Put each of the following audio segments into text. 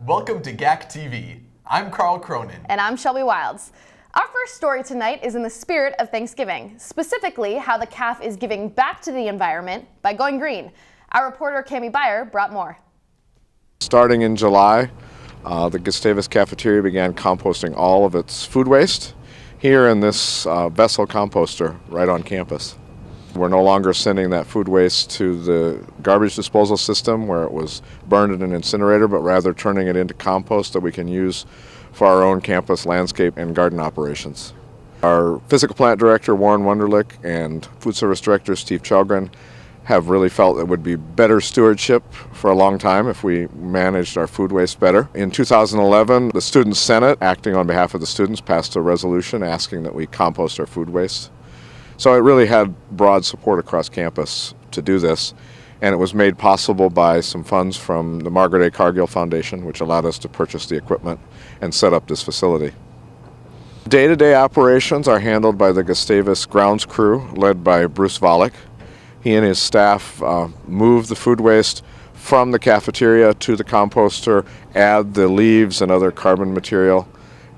Welcome to GAC TV. I'm Carl Cronin. And I'm Shelby Wilds. Our first story tonight is in the spirit of Thanksgiving, specifically how the CAF is giving back to the environment by going green. Our reporter Kammie Beyer brought more. Starting in July, the Gustavus cafeteria began composting all of its food waste here in this vessel composter right on campus. We're no longer sending that food waste to the garbage disposal system where it was burned in an incinerator, but rather turning it into compost that we can use for our own campus landscape and garden operations. Our physical plant director, Warren Wunderlich, and food service director, Steve Chalgren, have really felt it would be better stewardship for a long time if we managed our food waste better. In 2011, the Student Senate, acting on behalf of the students, passed a resolution asking that we compost our food waste. So it really had broad support across campus to do this, and it was made possible by some funds from the Margaret A. Cargill Foundation, which allowed us to purchase the equipment and set up this facility. Day-to-day operations are handled by the Gustavus grounds crew, led by Bruce Volek. He and his staff move the food waste from the cafeteria to the composter, add the leaves and other carbon material,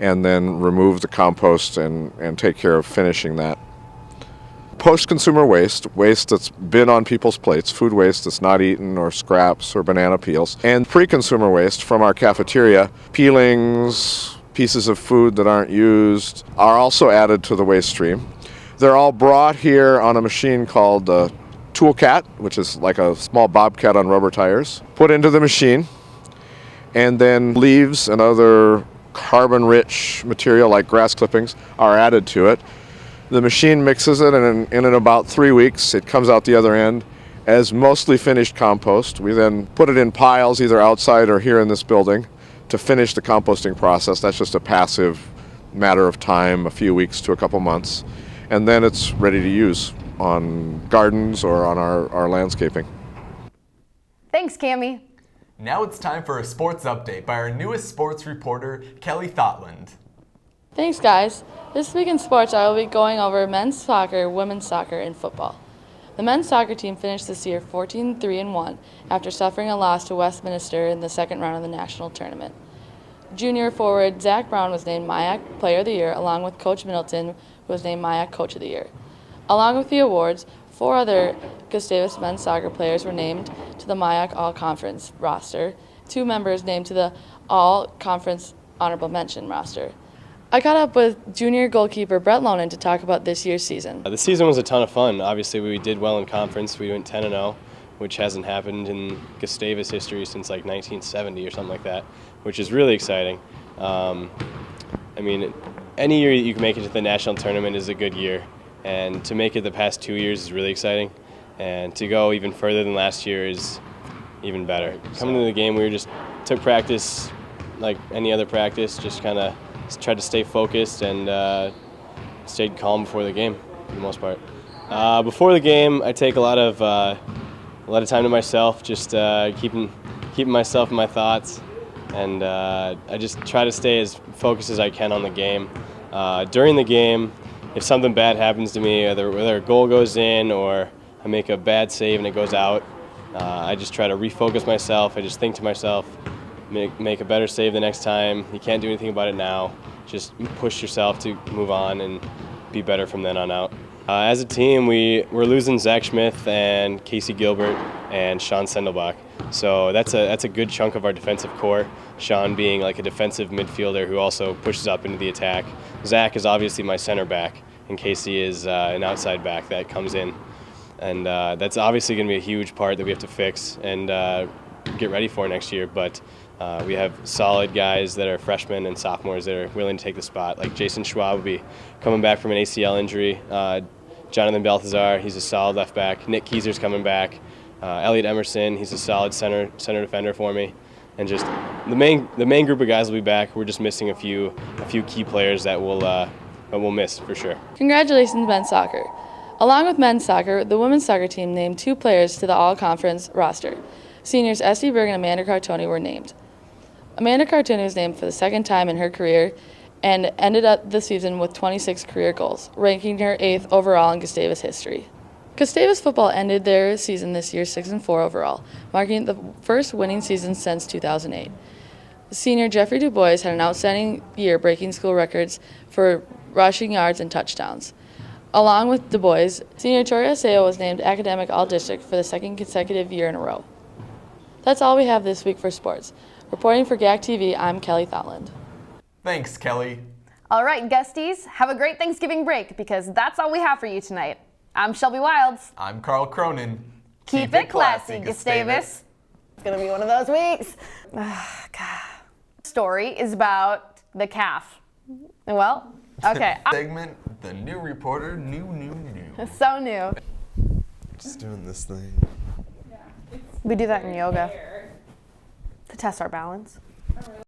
and then remove the compost and take care of finishing that. Post-consumer waste, waste that's been on people's plates, food waste that's not eaten, or scraps or banana peels, and pre-consumer waste from our cafeteria, peelings, pieces of food that aren't used, are also added to the waste stream. They're all brought here on a machine called Toolcat, which is like a small bobcat on rubber tires, put into the machine, and then leaves and other carbon-rich material like grass clippings are added to it. The machine mixes it, and in about 3 weeks, it comes out the other end as mostly finished compost. We then put it in piles, either outside or here in this building, to finish the composting process. That's just a passive matter of time, a few weeks to a couple months, and then it's ready to use on gardens or on our landscaping. Thanks, Kammie. Now it's time for a sports update by our newest sports reporter, Kelly Thotland. Thanks, guys. This week in sports, I will be going over men's soccer, women's soccer, and football. The men's soccer team finished this year 14-3-1 after suffering a loss to Westminster in the second round of the national tournament. Junior forward Zach Brown was named MIAC Player of the Year, along with Coach Middleton, who was named MIAC Coach of the Year. Along with the awards, 4 other Gustavus men's soccer players were named to the MIAC All-Conference roster, 2 members named to the All-Conference Honorable Mention roster. I caught up with junior goalkeeper Brett Lonan to talk about this year's season. The season was a ton of fun. Obviously, we did well in conference. We went 10-0, which hasn't happened in Gustavus history since like 1970 or something like that, which is really exciting. I mean, any year you can make it to the national tournament is a good year, and to make it the past 2 years is really exciting, and to go even further than last year is even better. Coming to the game, we just took practice like any other practice, just kind of tried to stay focused and stayed calm before the game for the most part. Before the game, I take a lot of time to myself, just keeping myself in my thoughts, and I just try to stay as focused as I can on the game. During the game, if something bad happens to me, whether a goal goes in or I make a bad save and it goes out, I just try to refocus myself. I just think to myself, make a better save the next time. You can't do anything about it now. Just push yourself to move on and be better from then on out. As a team, we're losing Zach Schmidt and Casey Gilbert and Sean Sendelbach. So that's a good chunk of our defensive core. Sean being like a defensive midfielder who also pushes up into the attack. Zach is obviously my center back, and Casey is an outside back that comes in. And that's obviously going to be a huge part that we have to fix and get ready for next year. But we have solid guys that are freshmen and sophomores that are willing to take the spot. Like Jason Schwab will be coming back from an ACL injury. Jonathan Balthazar, he's a solid left back. Nick Kieser's coming back. Elliot Emerson, he's a solid center defender for me. And just the main group of guys will be back. We're just missing a few key players that we'll miss for sure. Congratulations, men's soccer. Along with men's soccer, the women's soccer team named 2 players to the all-conference roster. Seniors Esty Berg and Amanda Cartoni were named. Amanda Cartoni was named for the second time in her career and ended up the season with 26 career goals, ranking her 8th overall in Gustavus history. Gustavus football ended their season this year 6-4 overall, marking the first winning season since 2008. Senior Jeffrey Du Bois had an outstanding year breaking school records for rushing yards and touchdowns. Along with Du Bois, senior Tori Aseo was named Academic All-District for the second consecutive year in a row. That's all we have this week for sports. Reporting for GAC TV, I'm Kelly Thotland. Thanks, Kelly. All right, guesties, have a great Thanksgiving break because that's all we have for you tonight. I'm Shelby Wilds. I'm Carl Cronin. Keep it classy, Gustavus. It's gonna be one of those weeks. God. Story is about the calf. Well, okay. Segment, the new reporter, new. So new. Just doing this thing. We do that in yoga to test our balance.